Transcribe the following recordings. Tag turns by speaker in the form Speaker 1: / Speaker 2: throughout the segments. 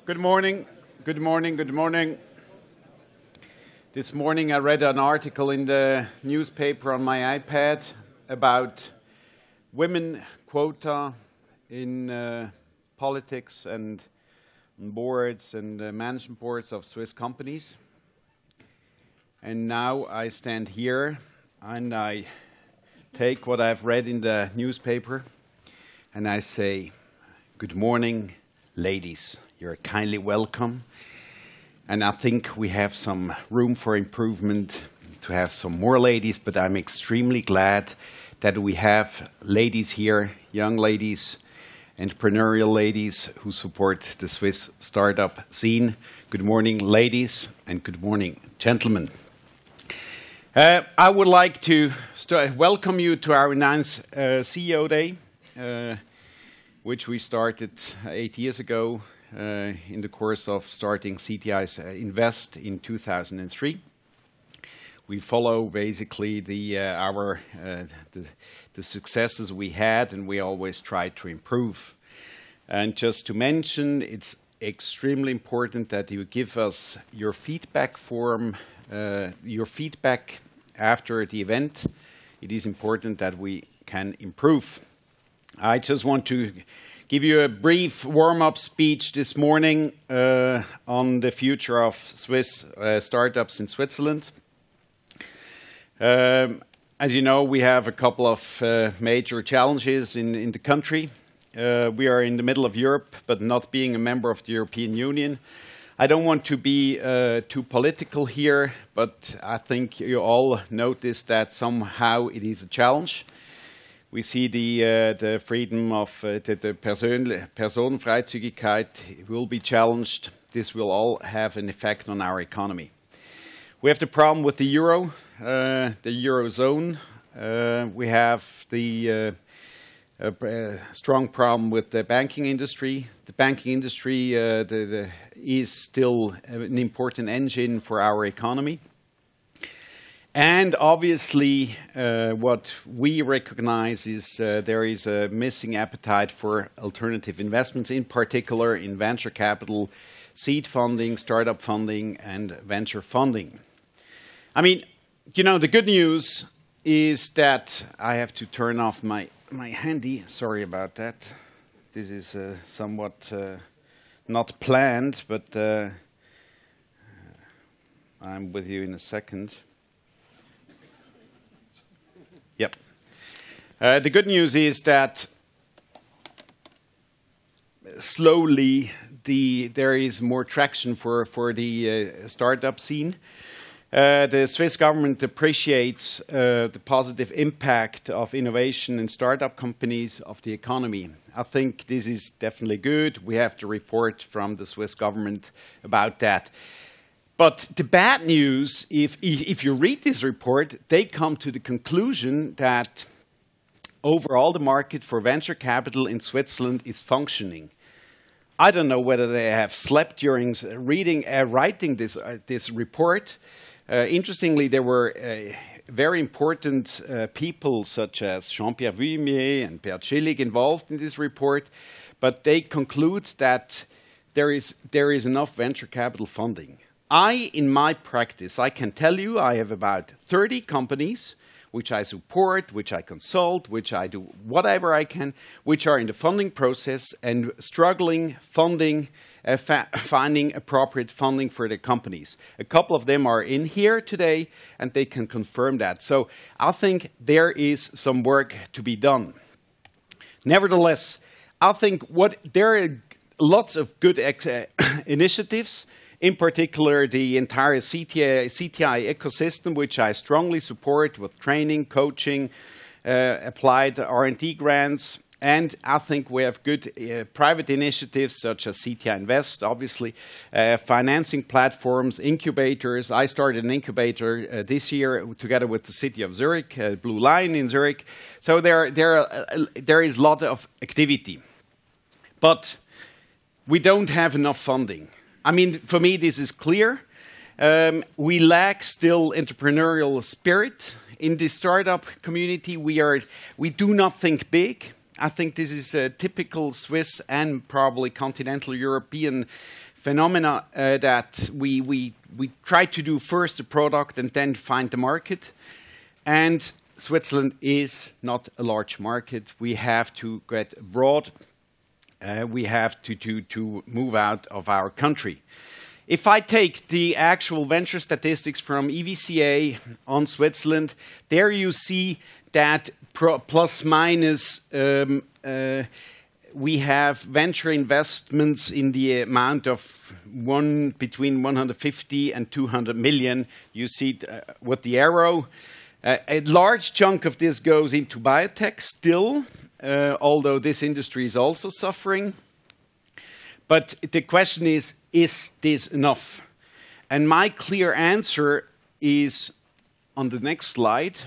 Speaker 1: Good morning, good morning, good morning. This morning I read an article in the newspaper on my iPad about women quota in politics and boards and management boards of Swiss companies. And now I stand here and I take what I've read in the newspaper and I say, good morning, ladies. You're kindly welcome. And I think we have some room for improvement to have some more ladies, but I'm extremely glad that we have ladies here, young ladies, entrepreneurial ladies who support the Swiss startup scene. Good morning, ladies, and good morning, gentlemen. I would like to welcome you to our 9th CEO Day, which we started 8 years ago in the course of starting CTI's Invest in 2003. We follow basically the successes we had, and we always try to improve. And just to mention, it's extremely important that you give us your feedback form, your feedback after the event. It is important that we can improve. I just want to give you a brief warm-up speech this morning on the future of Swiss startups in Switzerland. As you know, we have a couple of major challenges in the country. We are in the middle of Europe, but not being a member of the European Union. I don't want to be too political here, but I think you all notice that somehow it is a challenge. We see the freedom of the Personenfreizügigkeit will be challenged. This will all have an effect on our economy. We have the problem with the euro, the eurozone. We have the strong problem with the banking industry. The banking industry is still an important engine for our economy. And obviously, what we recognize is there is a missing appetite for alternative investments, in particular in venture capital, seed funding, startup funding, and venture funding. I mean, you know, the good news is that I have to turn off my handy. Sorry about that. This is somewhat not planned, but I'm with you in a second. Yep. The good news is that slowly there is more traction for the startup scene. The Swiss government appreciates the positive impact of innovation in startup companies of the economy. I think this is definitely good. We have the report from the Swiss government about that. But the bad news, if you read this report, they come to the conclusion that overall the market for venture capital in Switzerland is functioning. I don't know whether they have slept during writing this report. Interestingly, there were very important people such as Jean-Pierre Vuillemier and Bert Schillig involved in this report, but they conclude that there is enough venture capital funding. In my practice, I can tell you I have about 30 companies which I support, which I consult, which I do whatever I can, which are in the funding process and struggling finding appropriate funding for their companies. A couple of them are in here today, and they can confirm that. So I think there is some work to be done. Nevertheless, I think there are lots of good initiatives. In particular, the entire CTI ecosystem, which I strongly support with training, coaching, applied R&D grants. And I think we have good private initiatives such as CTI Invest, obviously, financing platforms, incubators. I started an incubator this year together with the city of Zurich, Blue Line in Zurich. So there is a lot of activity. But we don't have enough funding. I mean, for me, this is clear. We lack still entrepreneurial spirit in the startup community. We do not think big. I think this is a typical Swiss and probably continental European phenomena that we try to do first the product and then find the market. And Switzerland is not a large market. We have to get abroad. We have to move out of our country. If I take the actual venture statistics from EVCA on Switzerland, there you see that plus minus we have venture investments in the amount of between 150 and 200 million. You see with the arrow. A large chunk of this goes into biotech still, although this industry is also suffering. But the question is this enough? And my clear answer is on the next slide.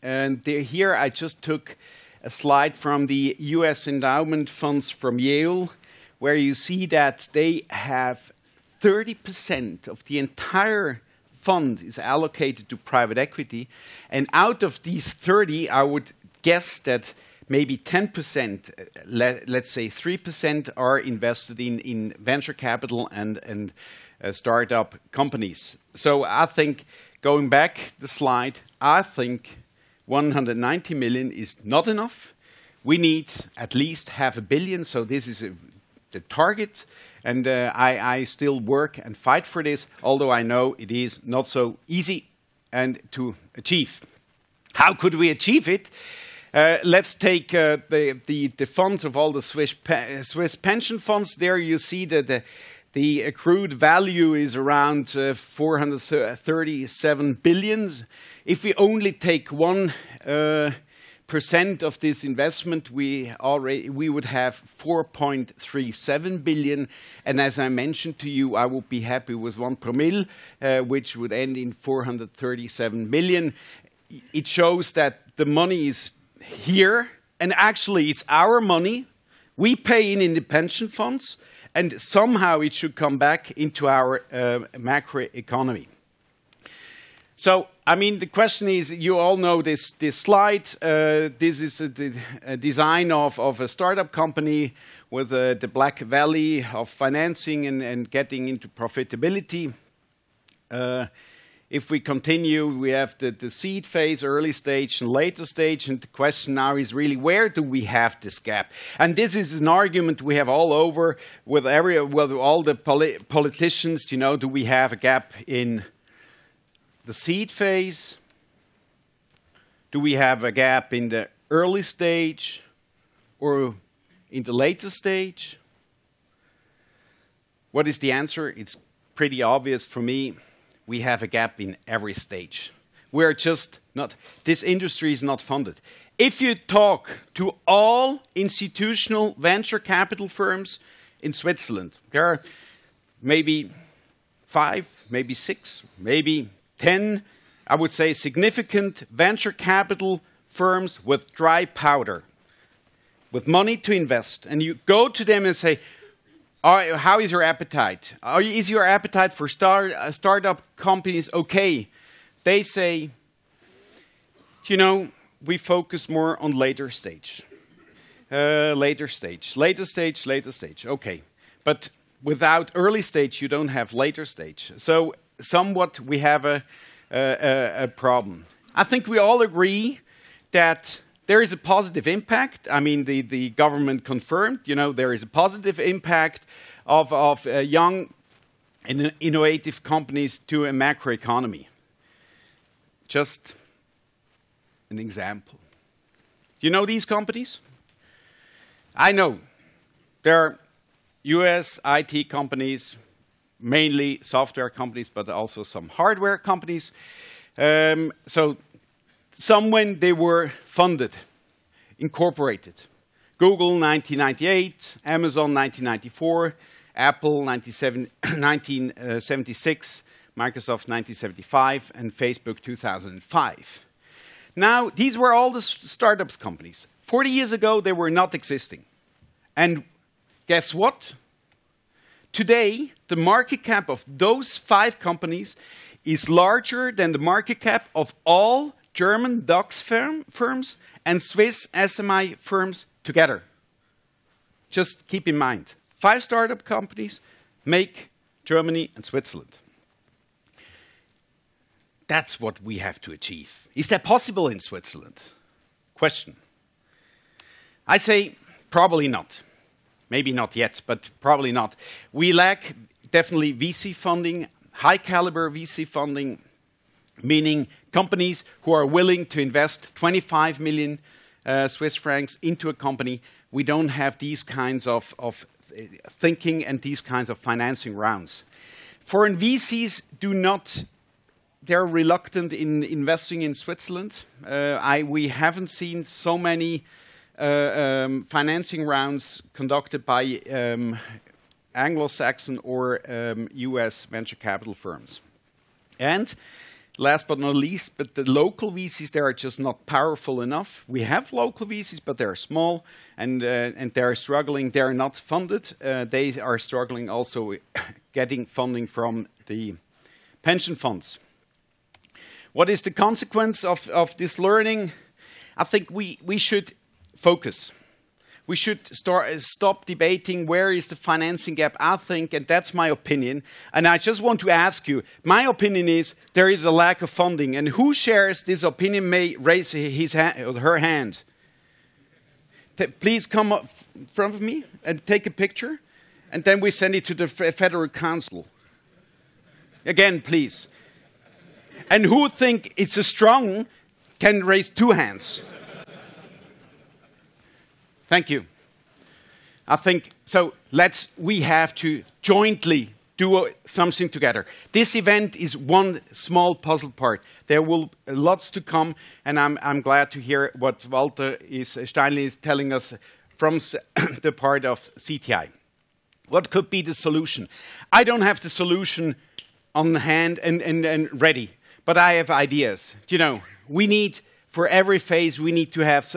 Speaker 1: And here I just took a slide from the US endowment funds from Yale, where you see that they have 30% of the entire fund is allocated to private equity. And out of these 30, I would guess that maybe 10%, let's say 3%, are invested in venture capital and startup companies. So I think, going back the slide, I think 190 million is not enough. We need at least $500 million, so this is the target. And I still work and fight for this, although I know it is not so easy and to achieve. How could we achieve it? Let's take the funds of all the Swiss pension funds. There you see that the accrued value is around 437 billion. If we only take 1% of this investment, we would have 4.37 billion. And as I mentioned to you, I would be happy with 1 promille, which would end in 437 million. It shows that the money is here, and actually it's our money. We pay in the pension funds, and somehow it should come back into our macroeconomy. So, I mean, the question is, you all know this slide. This is a design of a startup company with the Black Valley of financing and getting into profitability. If we continue, we have the seed phase, early stage, and later stage. And the question now is really, where do we have this gap? And this is an argument we have all over with all the politicians. You know, do we have a gap in the seed phase? Do we have a gap in the early stage or in the later stage? What is the answer? It's pretty obvious for me. We have a gap in every stage. We're just not, this industry is not funded. If you talk to all institutional venture capital firms in Switzerland, there are maybe 5, maybe 6, maybe 10, I would say, significant venture capital firms with dry powder, with money to invest. And you go to them and say, how is your appetite? Is your appetite for startup companies okay? They say, you know, we focus more on later stage. Later stage. Okay. But without early stage, you don't have later stage. So somewhat we have a problem. I think we all agree that there is a positive impact. I mean, the government confirmed, you know, there is a positive impact of young and innovative companies to a macroeconomy. Just an example. You know these companies? I know. There are US IT companies, mainly software companies, but also some hardware companies. So some when they were funded, incorporated. Google, 1998, Amazon, 1994, Apple, 1976, Microsoft, 1975, and Facebook, 2005. Now, these were all the startups companies. 40 years ago, they were not existing. And guess what? Today, the market cap of those 5 companies is larger than the market cap of all German DAX firms and Swiss SMI firms together. Just keep in mind, 5 startup companies make Germany and Switzerland. That's what we have to achieve. Is that possible in Switzerland? Question. I say probably not. Maybe not yet, but probably not. We lack definitely VC funding, high caliber VC funding, meaning companies who are willing to invest 25 million Swiss francs into a company. We don't have these kinds of thinking and these kinds of financing rounds. Foreign VCs they're reluctant in investing in Switzerland. We haven't seen so many financing rounds conducted by Anglo-Saxon or US venture capital firms. And last but not least, but the local VCs, they are just not powerful enough. We have local VCs, but they're small and they're struggling. They're not funded. They are struggling also getting funding from the pension funds. What is the consequence of this learning? I think we should focus. We should stop debating where is the financing gap, I think, and that's my opinion. And I just want to ask you, my opinion is there is a lack of funding. And who shares this opinion may raise his hand, or her hand. Please come up in front of me and take a picture. And then we send it to the Federal Council. Again, please. And who think it's a strong can raise 2 hands. Thank you. I think, so we have to jointly do something together. This event is one small puzzle part. There will lots to come, and I'm glad to hear what Walter Steinli is telling us from the part of CTI. What could be the solution? I don't have the solution on hand and ready, but I have ideas. You know, for every phase, we need to have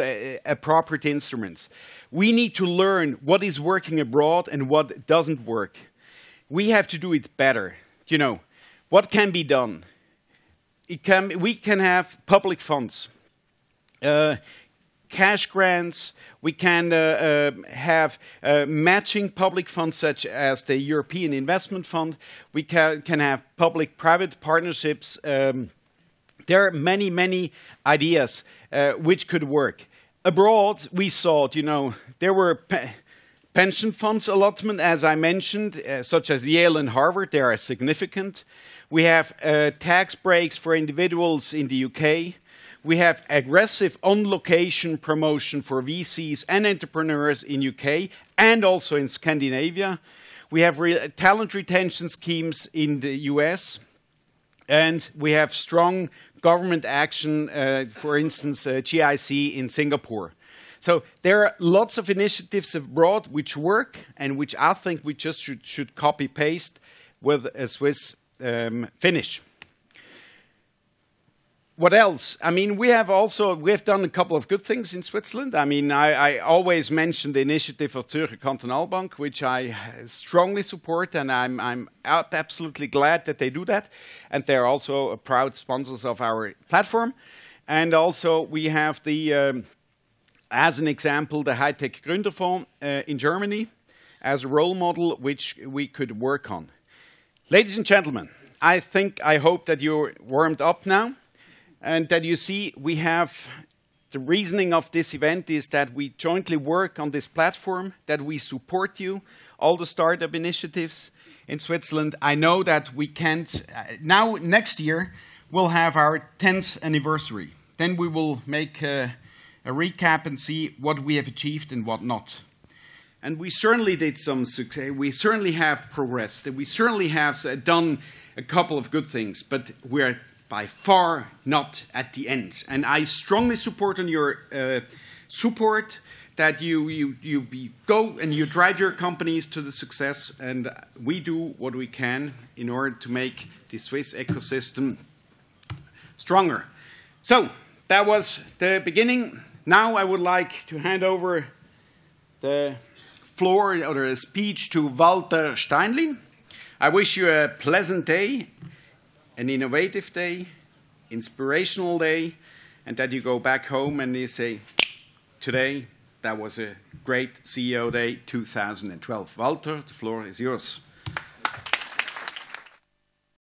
Speaker 1: appropriate instruments. We need to learn what is working abroad and what doesn't work. We have to do it better. You know, what can be done? We can have public funds, cash grants. We can have matching public funds such as the European Investment Fund. We can have public-private partnerships. There are many, many ideas which could work. Abroad, we saw, you know, there were pension funds allotment, as I mentioned, such as Yale and Harvard. They are significant. We have tax breaks for individuals in the UK. We have aggressive on-location promotion for VCs and entrepreneurs in UK and also in Scandinavia. We have talent retention schemes in the US. And we have strong government action, for instance, GIC in Singapore. So there are lots of initiatives abroad which work and which I think we just should copy-paste with a Swiss finish. What else? I mean, we have done a couple of good things in Switzerland. I mean, I always mention the initiative of Zürcher Kantonalbank, which I strongly support, and I'm absolutely glad that they do that. And they're also proud sponsors of our platform. And also, we have as an example, the High-Tech Gründerfonds in Germany as a role model, which we could work on. Ladies and gentlemen, I hope that you're warmed up now. And that you see, we have the reasoning of this event is that we jointly work on this platform, that we support you, all the startup initiatives in Switzerland. I know that we can't, now next year, we'll have our 10th anniversary. Then we will make a recap and see what we have achieved and what not. And we certainly did some success. We certainly have progressed. We certainly have done a couple of good things, but we're by far not at the end. And I strongly support on your support that you go and you drive your companies to the success, and we do what we can in order to make the Swiss ecosystem stronger. So that was the beginning. Now I would like to hand over the floor or a speech to Walter Steinli. I wish you a pleasant day, an innovative day, inspirational day, and that you go back home and you say, today that was a great CEO Day 2012. Walter, the floor is yours.